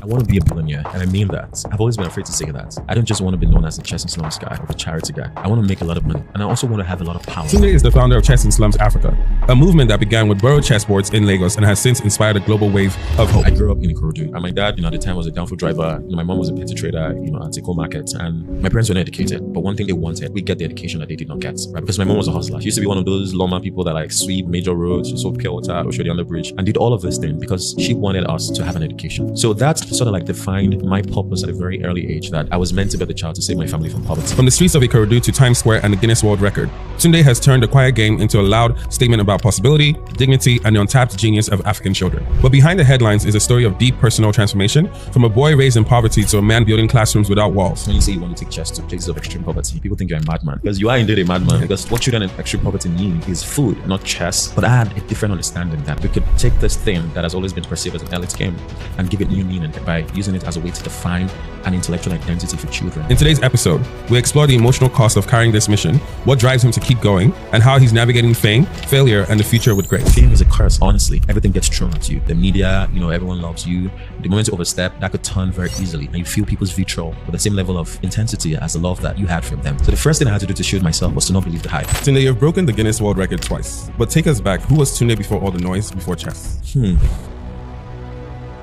I want to be a billionaire, and I mean that. I've always been afraid to say that. I don't just want to be known as a chess and slums guy or a charity guy. I want to make a lot of money, and I also want to have a lot of power. Tunde is the founder of Chess in Slums Africa, a movement that began with borrowed chessboards in Lagos and has since inspired a global wave of hope. I grew up in Ikorodu, and my dad, at the time was a downfall driver. My mom was a petty trader, at Tiko Market, and my parents were not educated. But one thing they wanted, we get the education that they did not get, right? Because my mom was a hustler. She used to be one of those Loma people that like sweep major roads, she sold pure water, or showed the underbridge, and did all of this thing because she wanted us to have an education. So that sort of like defined my purpose at a very early age, that I was meant to be the child to save my family from poverty. From the streets of Ikorodu to Times Square and the Guinness World Record, Tunde has turned a quiet game into a loud statement about possibility, dignity, and the untapped genius of African children. But behind the headlines is a story of deep personal transformation, from a boy raised in poverty to a man building classrooms without walls. When you say you want to take chess to places of extreme poverty, people think you're a madman, because you are indeed a madman, because what children in extreme poverty need is food, not chess. But I had a different understanding that we could take this thing that has always been perceived as an elite game and give it new meaning by using it as a way to define an intellectual identity for children. In today's episode, we explore the emotional cost of carrying this mission, what drives him to keep going, and how he's navigating fame, failure, and the future with grace. Fame is a curse, honestly. Everything gets thrown at you. The media, everyone loves you. The moment you overstep, that could turn very easily, and you feel people's vitriol with the same level of intensity as the love that you had from them. So the first thing I had to do to shield myself was to not believe the hype. Tunde, you've broken the Guinness World Record twice, but take us back. Who was Tunde before all the noise, before chess?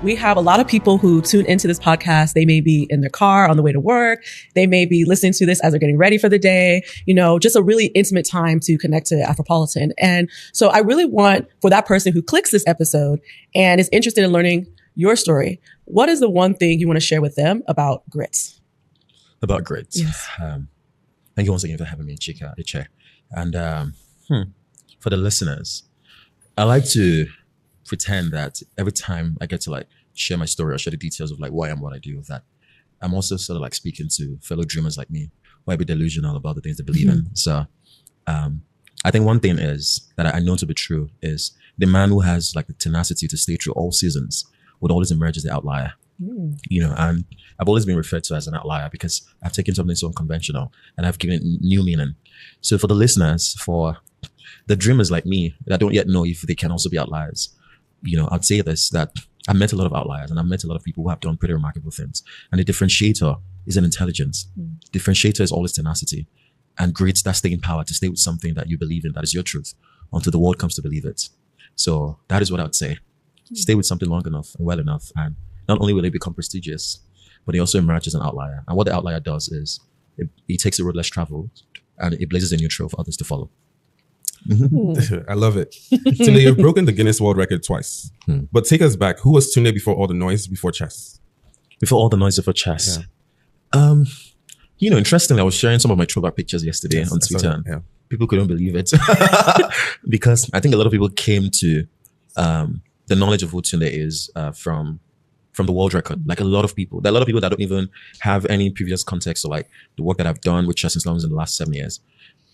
We have a lot of people who tune into this podcast. They may be in their car on the way to work. They may be listening to this as they're getting ready for the day. Just a really intimate time to connect to Afropolitan. And so I really want for that person who clicks this episode and is interested in learning your story, what is the one thing you want to share with them about grit? About grit? Yes. Thank you once again for having me, Iche. And for the listeners, I like to pretend that every time I get to share my story or share the details of who I am, what I do, that I'm also sort of speaking to fellow dreamers like me who might be delusional about the things they believe in. So I think one thing is that I know to be true is the man who has the tenacity to stay through all seasons would always emerge as the outlier. And I've always been referred to as an outlier because I've taken something so unconventional and I've given it new meaning. So for the listeners, for the dreamers like me that don't yet know if they can also be outliers, I'd say this, that I've met a lot of outliers and I've met a lot of people who have done pretty remarkable things. And the differentiator is an intelligence. Differentiator is always tenacity. And grit, that staying power to stay with something that you believe in, that is your truth, until the world comes to believe it. So that is what I would say. Stay with something long enough and well enough, and not only will they become prestigious, but they also emerge as an outlier. And what the outlier does is it takes a road less traveled and it blazes a new trail for others to follow. I love it. Tunde, you've broken the Guinness World Record twice, but take us back. Who was Tunde before all the noise, before chess? Before all the noise, before chess? Interestingly, I was sharing some of my throwback pictures yesterday on Twitter. And people couldn't believe it because I think a lot of people came to the knowledge of who Tunde is from the world record. A lot of people. There are a lot of people that don't even have any previous context or the work that I've done with chess and slums in the last 7 years.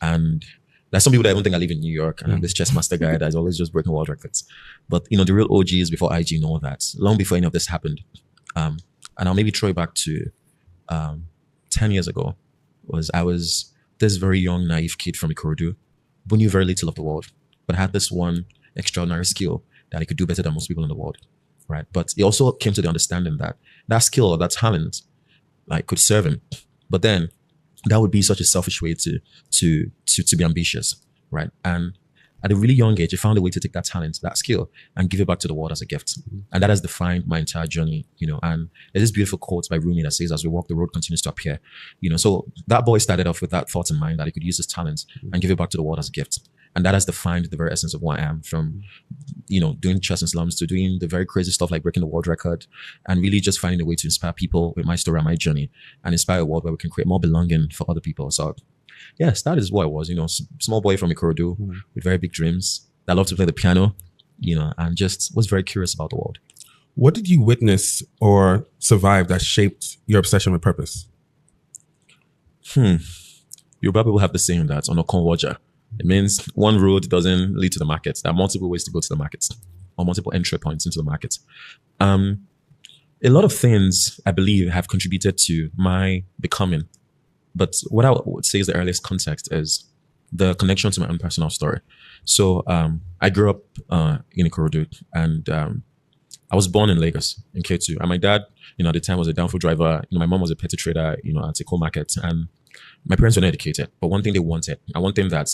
And there's some people that don't think I live in New York and I'm this chess master guy that's always just breaking world records. But, the real OGs before IG know that, long before any of this happened. And I'll maybe throw it back to 10 years ago. I was this very young, naive kid from Ikorodu who knew very little of the world, but had this one extraordinary skill that he could do better than most people in the world, right? But he also came to the understanding that that skill or that talent could serve him. But then that would be such a selfish way to be ambitious, right? And at a really young age, I found a way to take that talent, that skill, and give it back to the world as a gift. And that has defined my entire journey, and there's this beautiful quote by Rumi that says, as we walk, the road continues to appear, so that boy started off with that thought in mind that he could use his talent and give it back to the world as a gift. And that has defined the very essence of who I am, from, doing chess and slums to doing the very crazy stuff like breaking the world record, and really just finding a way to inspire people with my story and my journey and inspire a world where we can create more belonging for other people. So yes, that is what I was, small boy from Ikorodu with very big dreams that loved to play the piano, and just was very curious about the world. What did you witness or survive that shaped your obsession with purpose? Yoruba people have the saying that Onakoya. It means one road doesn't lead to the market. There are multiple ways to go to the market, or multiple entry points into the market. A lot of things, I believe, have contributed to my becoming. But what I would say is the earliest context is the connection to my own personal story. So I grew up in Ikorodu, and I was born in Lagos in K2, and my dad, at the time was a downfall driver. My mom was a petty trader, at a co-market, and my parents were not educated. But one thing they wanted, and one thing that,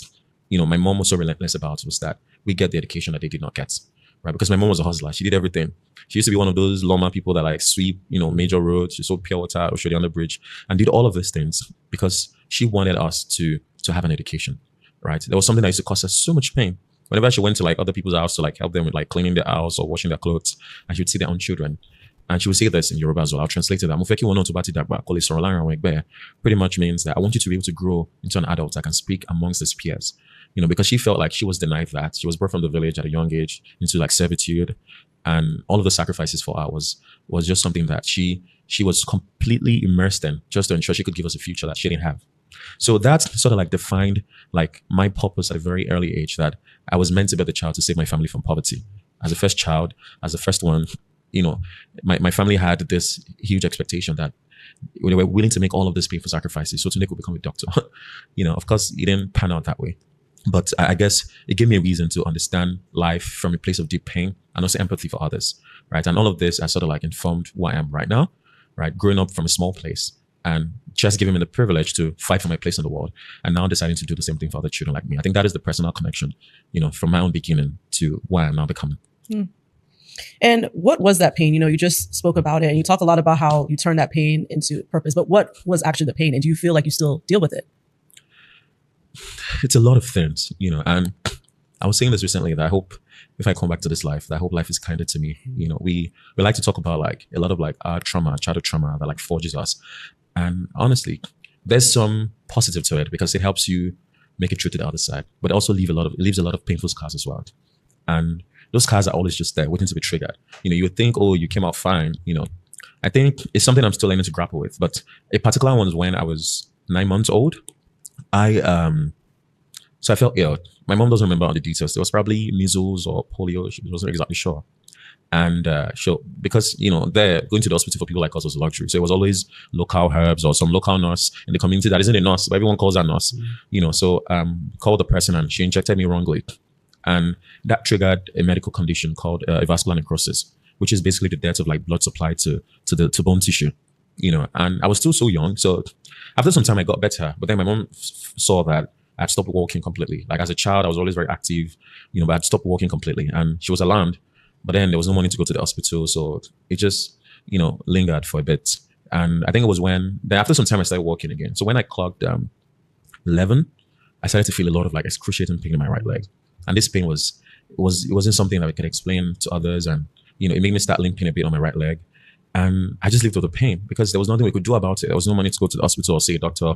my mom was so relentless about was that we get the education that they did not get, right? Because my mom was a hustler. She did everything. She used to be one of those lawman people that like sweep, major roads. She sold pure water or shady on the bridge and did all of these things because she wanted us to have an education, right? There was something that used to cause her so much pain. Whenever she went to like other people's house to like help them with like cleaning their house or washing their clothes, and she would see their own children. And she would say this in Yoruba as well. I'll translate it. Pretty much means that I want you to be able to grow into an adult that can speak amongst his peers. Because she felt like she was denied that. She was brought from the village at a young age into like servitude. And all of the sacrifices for her was just something that she was completely immersed in just to ensure she could give us a future that she didn't have. So that's sort of like defined like my purpose at a very early age, that I was meant to be the child to save my family from poverty. As a first child, as the first one, my family had this huge expectation that they were willing to make all of these painful sacrifices so Tunde could become a doctor. Of course, it didn't pan out that way. But I guess it gave me a reason to understand life from a place of deep pain and also empathy for others, right? And all of this has sort of like informed who I am right now, right? Growing up from a small place and just giving me the privilege to fight for my place in the world, and now deciding to do the same thing for other children like me. I think that is the personal connection, from my own beginning to who I am now becoming. And what was that pain? You just spoke about it and you talk a lot about how you turned that pain into purpose, but what was actually the pain? And do you feel like you still deal with it? It's a lot of things, and I was saying this recently that I hope if I come back to this life, that I hope life is kinder to me. We like to talk about like a lot of like our trauma, childhood trauma that like forges us. And honestly, there's some positive to it because it helps you make it through to the other side, but also leaves a lot of painful scars as well. And those scars are always just there waiting to be triggered. You would think, oh, you came out fine. I think it's something I'm still learning to grapple with, but a particular one was when I was 9 months old. So I felt ill. My mom doesn't remember all the details. There was probably measles or polio. She wasn't exactly sure. And because, there going to the hospital for people like us was a luxury. So it was always local herbs or some local nurse in the community that isn't a nurse, but everyone calls her nurse. So called the person and she injected me wrongly. And that triggered a medical condition called a vascular necrosis, which is basically the death of like blood supply to bone tissue. And I was still so young. So after some time I got better, but then my mom saw that I'd stopped walking completely. Like as a child, I was always very active, but I'd stopped walking completely, and she was alarmed. But then there was no money to go to the hospital, so it just, lingered for a bit. And I think it was then after some time I started walking again. So when I clocked 11, I started to feel a lot of like excruciating pain in my right leg, and this pain it wasn't something that I could explain to others, and it made me start limping a bit on my right leg. And I just lived with the pain because there was nothing we could do about it. There was no money to go to the hospital or see a doctor.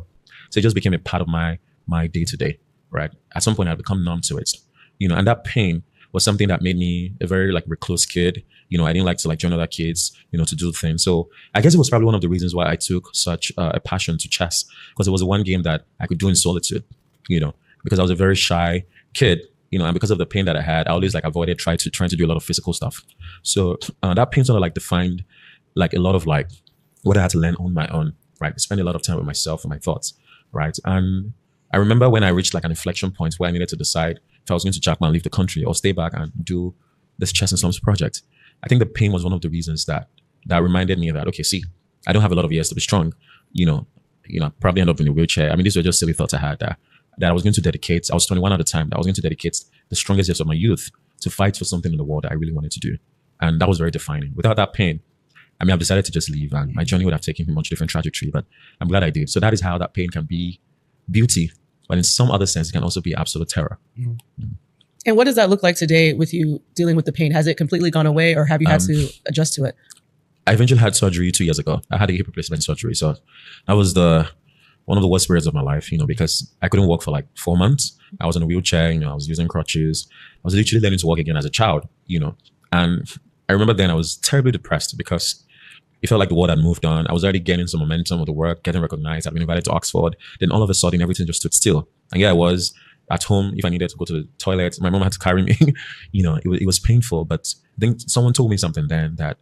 So it just became a part of my day-to-day, right? At some point, I'd become numb to it, and that pain was something that made me a very like recluse kid. I didn't like to like join other kids, to do things. So I guess it was probably one of the reasons why I took such a passion to chess, because it was the one game that I could do in solitude, because I was a very shy kid, and because of the pain that I had, I always like avoided trying to do a lot of physical stuff. So that pain sort of like defined like a lot of like what I had to learn on my own, right? Spend a lot of time with myself and my thoughts, right? And I remember when I reached like an inflection point where I needed to decide if I was going to jackman and leave the country or stay back and do this Chess and Slums project. I think the pain was one of the reasons that reminded me that, okay, see, I don't have a lot of years to be strong. Probably end up in a wheelchair. I mean, these were just silly thoughts I had that I was going to dedicate. I was 21 at the time. That I was going to dedicate the strongest years of my youth to fight for something in the world that I really wanted to do. And that was very defining. Without that pain, I mean, I've decided to just leave, and my journey would have taken a much different trajectory, but I'm glad I did. So that is how that pain can be beauty, but in some other sense, it can also be absolute terror. And what does that look like today with you dealing with the pain? Has it completely gone away, or have you had to adjust to it? I eventually had surgery 2 years ago. I had a hip replacement surgery. So that was one of the worst periods of my life, because I couldn't walk for like 4 months. I was in a wheelchair, I was using crutches. I was literally learning to walk again as a child, and I remember then I was terribly depressed because it felt like the world had moved on. I was already getting some momentum with the work, getting recognized. I'd been invited to Oxford. Then all of a sudden, everything just stood still. And I was at home. If I needed to go to the toilet, my mom had to carry me. It was painful. But I think someone told me something then that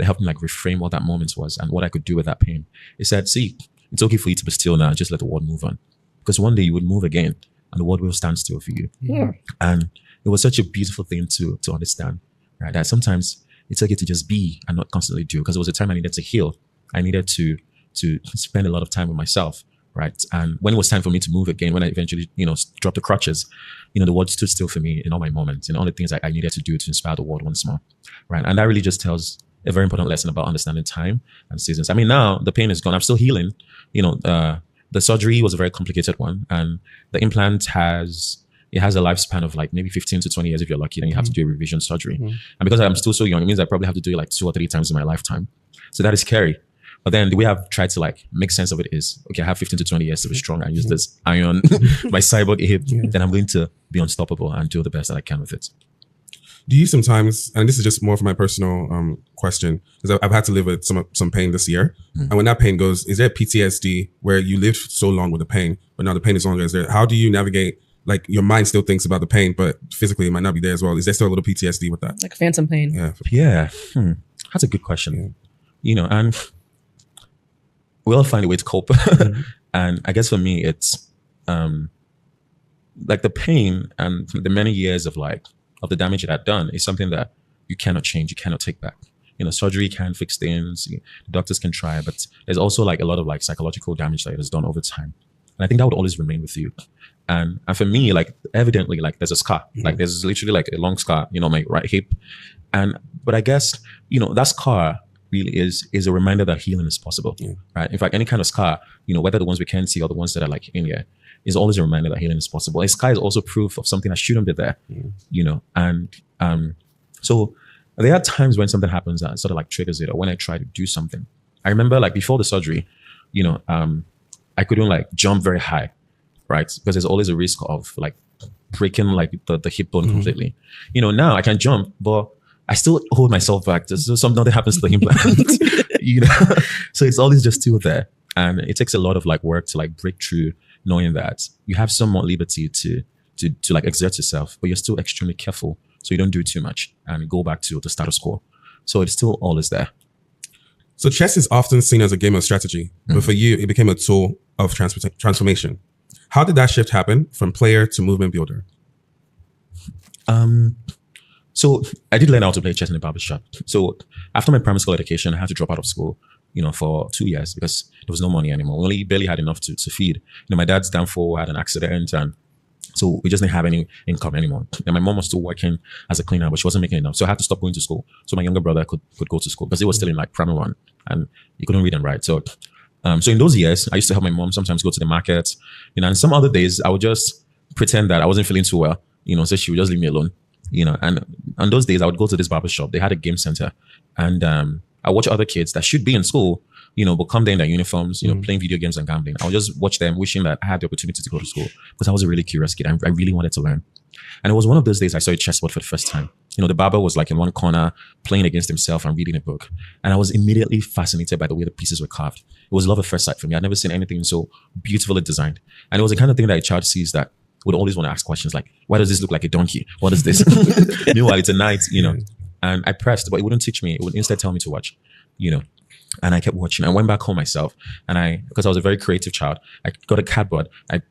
helped me like reframe what that moment was and what I could do with that pain. It said, see, it's okay for you to be still now. Just let the world move on. Because one day you would move again and the world will stand still for you. Yeah. And it was such a beautiful thing to understand, right? That sometimes it's okay to just be and not constantly do, because it was a time I needed to heal. I needed to spend a lot of time with myself, right? And when it was time for me to move again, when I eventually, dropped the crutches, the world stood still for me in all my moments and all the things I needed to do to inspire the world once more, right? And that really just tells a very important lesson about understanding time and seasons. I mean, now the pain is gone. I'm still healing. The surgery was a very complicated one, and the implant has a lifespan of like maybe 15 to 20 years if you're lucky. Then you have to do a revision surgery. And because I'm still so young, it means I probably have to do it like 2 or 3 times in my lifetime. So that is scary. But then the way I've tried to like make sense of it is, okay, I have 15 to 20 years to be strong. I use this iron, my cyborg hip, then I'm going to be unstoppable and do the best that I can with it. Do you sometimes, and this is just more for my personal question, because I've had to live with some pain this year. And when that pain goes, is there PTSD where you lived so long with the pain, but now the pain is no longer there? How do you navigate, like your mind still thinks about the pain, but physically it might not be there as well? Is there still a little PTSD with that? Like phantom pain? Yeah. That's a good question. And we all find a way to cope. And I guess for me, it's like the pain and the many years of the damage it had done is something that you cannot change, you cannot take back. Surgery can fix things, the doctors can try, but there's also like a lot of like psychological damage that it has done over time. And I think that would always remain with you. And for me, like evidently, like there's a scar, like there's literally like a long scar, my right hip. But I guess, that scar really is a reminder that healing is possible, right? In fact, any kind of scar, whether the ones we can see or the ones that are like in here, is always a reminder that healing is possible. A scar is also proof of something that shouldn't be there, and so there are times when something happens that sort of like triggers it, or when I try to do something. I remember like before the surgery, I couldn't like jump very high, right? Because there's always a risk of like breaking like the hip bone completely. Now I can jump, but I still hold myself back. There's something that happens to the implant, So it's always just still there. And it takes a lot of like work to like break through, knowing that you have some more liberty to like exert yourself, but you're still extremely careful so you don't do too much and go back to the status quo. So it's still always there. So chess is often seen as a game of strategy, but for you, it became a tool of transformation. How did that shift happen from player to movement builder? So I did learn how to play chess in a barbershop. So after my primary school education, I had to drop out of school, for 2 years because there was no money anymore. We only barely had enough to feed. My dad's downfall had an accident, and so we just didn't have any income anymore. And my mom was still working as a cleaner, but she wasn't making enough. So I had to stop going to school. So my younger brother could go to school because he was still in like primary 1 and he couldn't read and write. So in those years, I used to help my mom sometimes go to the market, and some other days I would just pretend that I wasn't feeling too well, so she would just leave me alone. And on those days I would go to this barber shop. They had a game center, and I watch other kids that should be in school, but come there in their uniforms, playing video games and gambling. I would just watch them, wishing that I had the opportunity to go to school because I was a really curious kid. I really wanted to learn. And it was one of those days I saw a chessboard for the first time. The barber was like in one corner playing against himself and reading a book. And I was immediately fascinated by the way the pieces were carved. It was love at first sight for me. I'd never seen anything so beautifully designed. And it was the kind of thing that a child sees that would always want to ask questions like, why does this look like a donkey? What is this? Meanwhile, it's a knight, And I pressed, but it wouldn't teach me. It would instead tell me to watch, And I kept watching. I went back home myself, and because I was a very creative child, I got a cardboard. I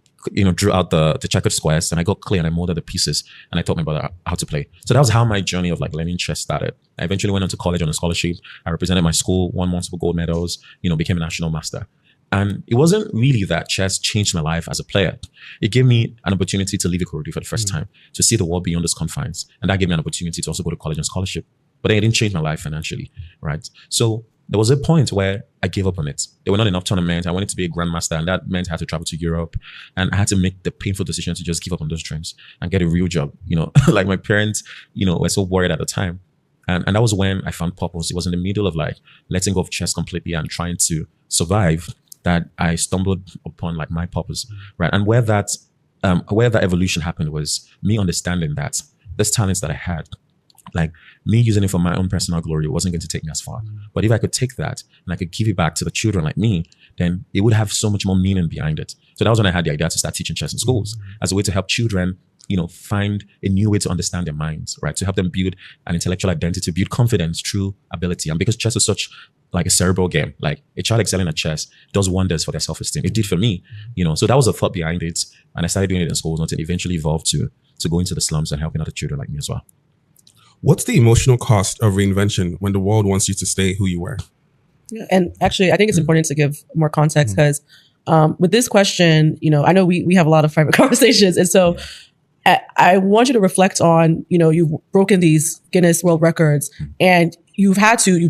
drew out the checkered squares, and I got clay and I molded the pieces, and I taught my brother how to play. So that was how my journey of like learning chess started. I eventually went on to college on a scholarship. I represented my school, won multiple gold medals, became a national master. And it wasn't really that chess changed my life as a player. It gave me an opportunity to leave Ikorodu for the first time, to see the world beyond its confines. And that gave me an opportunity to also go to college on scholarship. But then it didn't change my life financially, right? So there was a point where I gave up on it. There were not enough tournaments. I wanted to be a grandmaster, and that meant I had to travel to Europe. And I had to make the painful decision to just give up on those dreams and get a real job. Like my parents, were so worried at the time. And that was when I found purpose. It was in the middle of like letting go of chess completely and trying to survive that I stumbled upon like my purpose, right? And where that evolution happened was me understanding that this talents that I had, like me using it for my own personal glory, wasn't going to take me as far. But if I could take that and I could give it back to the children like me, then it would have so much more meaning behind it. So that was when I had the idea to start teaching chess in schools as a way to help children, find a new way to understand their minds, right? To help them build an intellectual identity, build confidence through ability. And because chess is such like a cerebral game, like a child excelling at chess does wonders for their self-esteem. It did for me, so that was the thought behind it. And I started doing it in schools until it eventually evolved to go into the slums and helping other children like me as well. What's the emotional cost of reinvention when the world wants you to stay who you were? Yeah, and actually, I think it's important to give more context because with this question, I know we have a lot of private conversations. And so I want you to reflect on, you've broken these Guinness World Records and you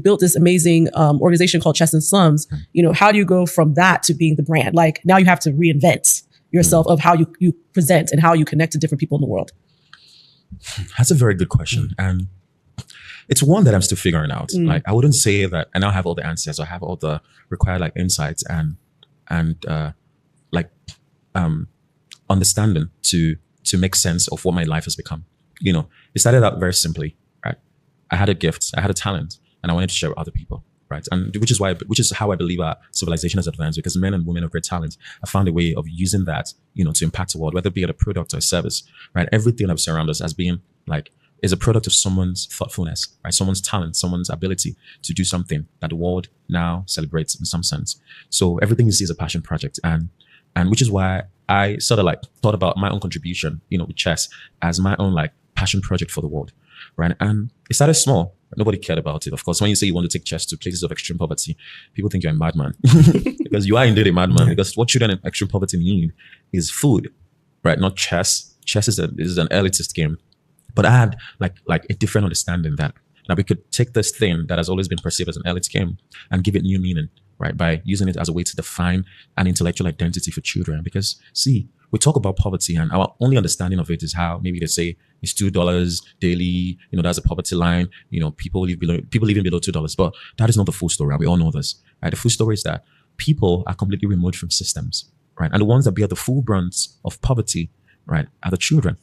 built this amazing organization called Chess and Slums. How do you go from that to being the brand? Like now you have to reinvent yourself of how you present and how you connect to different people in the world. That's a very good question. And it's one that I'm still figuring out. Like, I wouldn't say that I now have all the answers or have all the required like insights and understanding to make sense of what my life has become. It started out very simply, right? I had a gift, I had a talent, and I wanted to share with other people, right? And which is how I believe our civilization has advanced, because men and women of great talent have found a way of using that, to impact the world, whether it be a product or a service, right? Everything that surrounds us as being like is a product of someone's thoughtfulness, right? Someone's talent, someone's ability to do something that the world now celebrates in some sense. So everything you see is a passion project, and which is why I sort of like thought about my own contribution, with chess as my own like passion project for the world, right? And it started small. Nobody cared about it. Of course, when you say you want to take chess to places of extreme poverty, people think you're a madman because you are indeed a madman. Because what children in extreme poverty need is food, right? Not chess. Chess is an elitist game. But I had like a different understanding that now we could take this thing that has always been perceived as an elite game and give it new meaning, right? By using it as a way to define an intellectual identity for children. Because see, we talk about poverty and our only understanding of it is how maybe they say it's $2 daily, that's a poverty line, people living below $2. But that is not the full story. We all know this, right? The full story is that people are completely removed from systems, right? And the ones that bear the full brunt of poverty, right, are the children.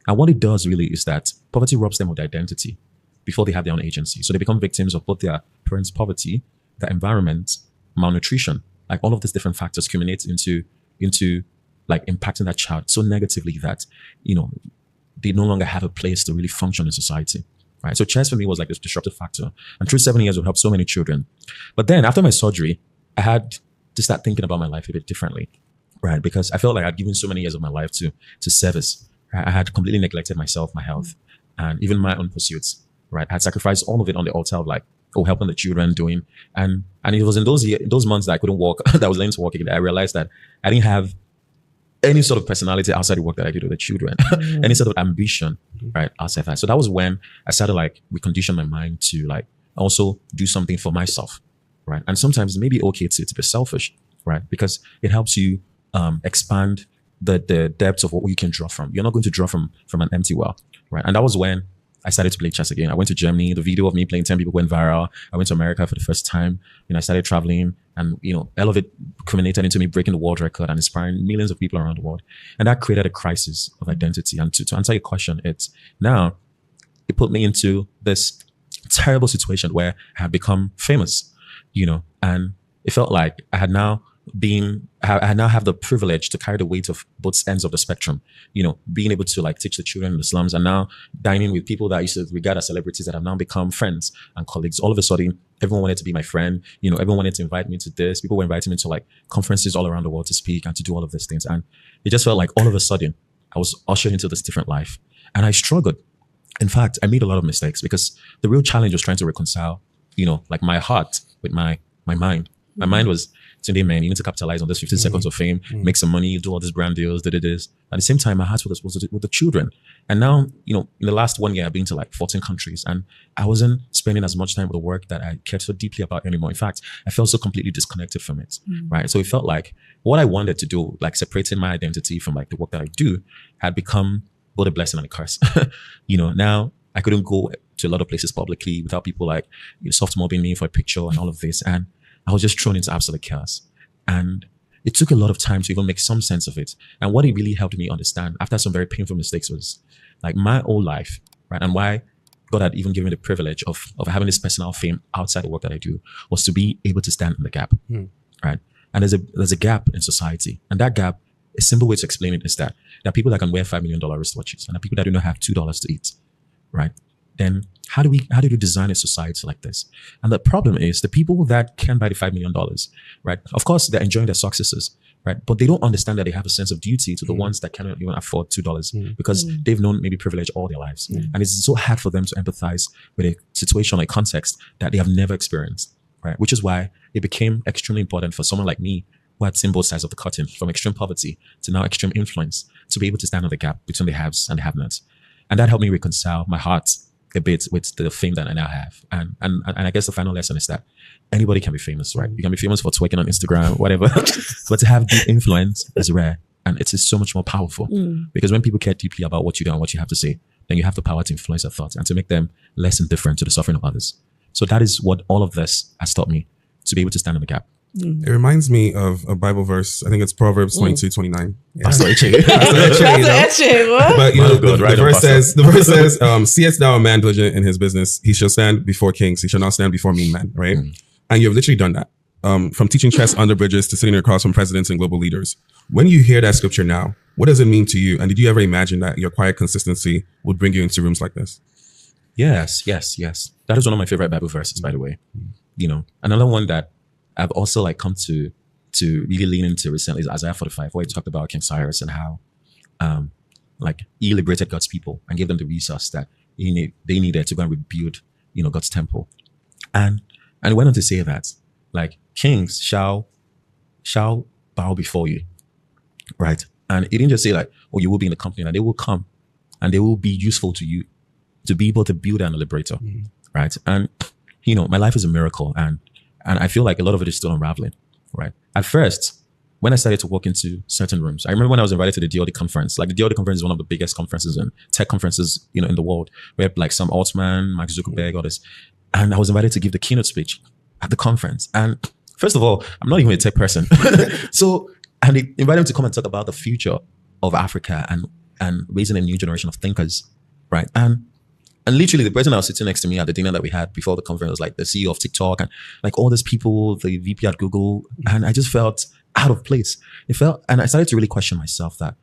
And what it does really is that poverty robs them of their identity before they have their own agency. So they become victims of both their parents' poverty, their environment, malnutrition. Like all of these different factors culminate into like impacting that child so negatively that, they no longer have a place to really function in society. Right. So chess for me was like this disruptive factor. And through 7 years, it helped so many children. But then after my surgery, I had to start thinking about my life a bit differently. Right. Because I felt like I'd given so many years of my life to service. I had completely neglected myself, my health, and even my own pursuits, right? I had sacrificed all of it on the altar of like, helping the children doing. And it was in those months that I couldn't walk, that I was learning to walk again, that I realized that I didn't have any sort of personality outside the work that I did with the children, any sort of ambition, right? Outside that. So that was when I started like recondition my mind to like also do something for myself, right? And sometimes it may be okay to be selfish, right? Because it helps you expand the depths of what you can draw from. You're not going to draw from an empty well, right? And that was when I started to play chess again. I went to Germany. The video of me playing 10 people went viral. I went to America for the first time. I started traveling, and all of it culminated into me breaking the world record and inspiring millions of people around the world. And that created a crisis of identity. And to answer your question, it put me into this terrible situation where I had become famous, and it felt like I now have the privilege to carry the weight of both ends of the spectrum, being able to like teach the children in the slums and now dining with people that I used to regard as celebrities that have now become friends and colleagues. All of a sudden, everyone wanted to be my friend. Everyone wanted to invite me to this. People were inviting me to like conferences all around the world to speak and to do all of these things. And it just felt like all of a sudden I was ushered into this different life, and I struggled. In fact, I made a lot of mistakes because the real challenge was trying to reconcile, like my heart with my mind. My mind was, Tunde, man, you need to capitalize on this 15 seconds of fame, make some money, do all these brand deals, this. At the same time, my heart was with the children. And now, in the last 1 year, I've been to like 14 countries, and I wasn't spending as much time with the work that I cared so deeply about anymore. In fact, I felt so completely disconnected from it, right? So it felt like what I wanted to do, like separating my identity from like the work that I do, had become both a blessing and a curse. Now I couldn't go to a lot of places publicly without people like soft mobbing me for a picture and all of this. And I was just thrown into absolute chaos. And it took a lot of time to even make some sense of it. And what it really helped me understand after some very painful mistakes was like my whole life, right? And why God had even given me the privilege of having this personal fame outside the work that I do was to be able to stand in the gap, right? And there's a gap in society. And that gap, a simple way to explain it is that there are people that can wear $5 million wristwatches and there are people that do not have $2 to eat, right? Then how do we design a society like this? And the problem is the people that can buy the $5 million, right? Of course, they're enjoying their successes, right? But they don't understand that they have a sense of duty to the ones that cannot even afford $2 because they've known maybe privilege all their lives. And it's so hard for them to empathize with a situation or a context that they have never experienced, right? Which is why it became extremely important for someone like me who had seen both sides of the curtain, from extreme poverty to now extreme influence, to be able to stand on the gap between the haves and the have-nots. And that helped me reconcile my heart a bit with the fame that I now have. And I guess the final lesson is that anybody can be famous, right? You can be famous for twerking on Instagram, whatever. But to have deep influence is rare. And it's so much more powerful. Because when people care deeply about what you do and what you have to say, then you have the power to influence their thoughts and to make them less indifferent to the suffering of others. So that is what all of this has taught me, to be able to stand in the gap. It reminds me of a Bible verse. I think it's Proverbs 22:29. Pastor Eche. But the verse says, seest thou a man diligent in his business, he shall stand before kings, he shall not stand before mean men, right? And you've literally done that. From teaching chess under bridges to sitting across from presidents and global leaders. When you hear that scripture now, what does it mean to you? And did you ever imagine that your quiet consistency would bring you into rooms like this? Yes. That is one of my favorite Bible verses, by the way. You know, another one that I've also like come to really lean into recently is Isaiah 45, where he talked about King Cyrus and how like he liberated God's people and gave them the resource that they needed to go and rebuild, you know, God's temple. And he went on to say that like kings shall bow before you, right? And he didn't just say like, oh, you will be in the company, and they will come and they will be useful to you to be able to build and a liberator, right? And you know, my life is a miracle, and I feel like a lot of it is still unraveling, right? At first, when I started to walk into certain rooms, I remember when I was invited to the DOD conference. Like the DOD conference is one of the biggest conferences and tech conferences, you know, in the world, where like Sam Altman, Mark Zuckerberg, all this. And I was invited to give the keynote speech at the conference. And first of all, I'm not even a tech person. And they invited me to come and talk about the future of Africa and raising a new generation of thinkers, right? And literally the person that was sitting next to me at the dinner that we had before the conference was like the CEO of TikTok and like all these people, the VP at Google. And I just felt out of place. And I started to really question myself that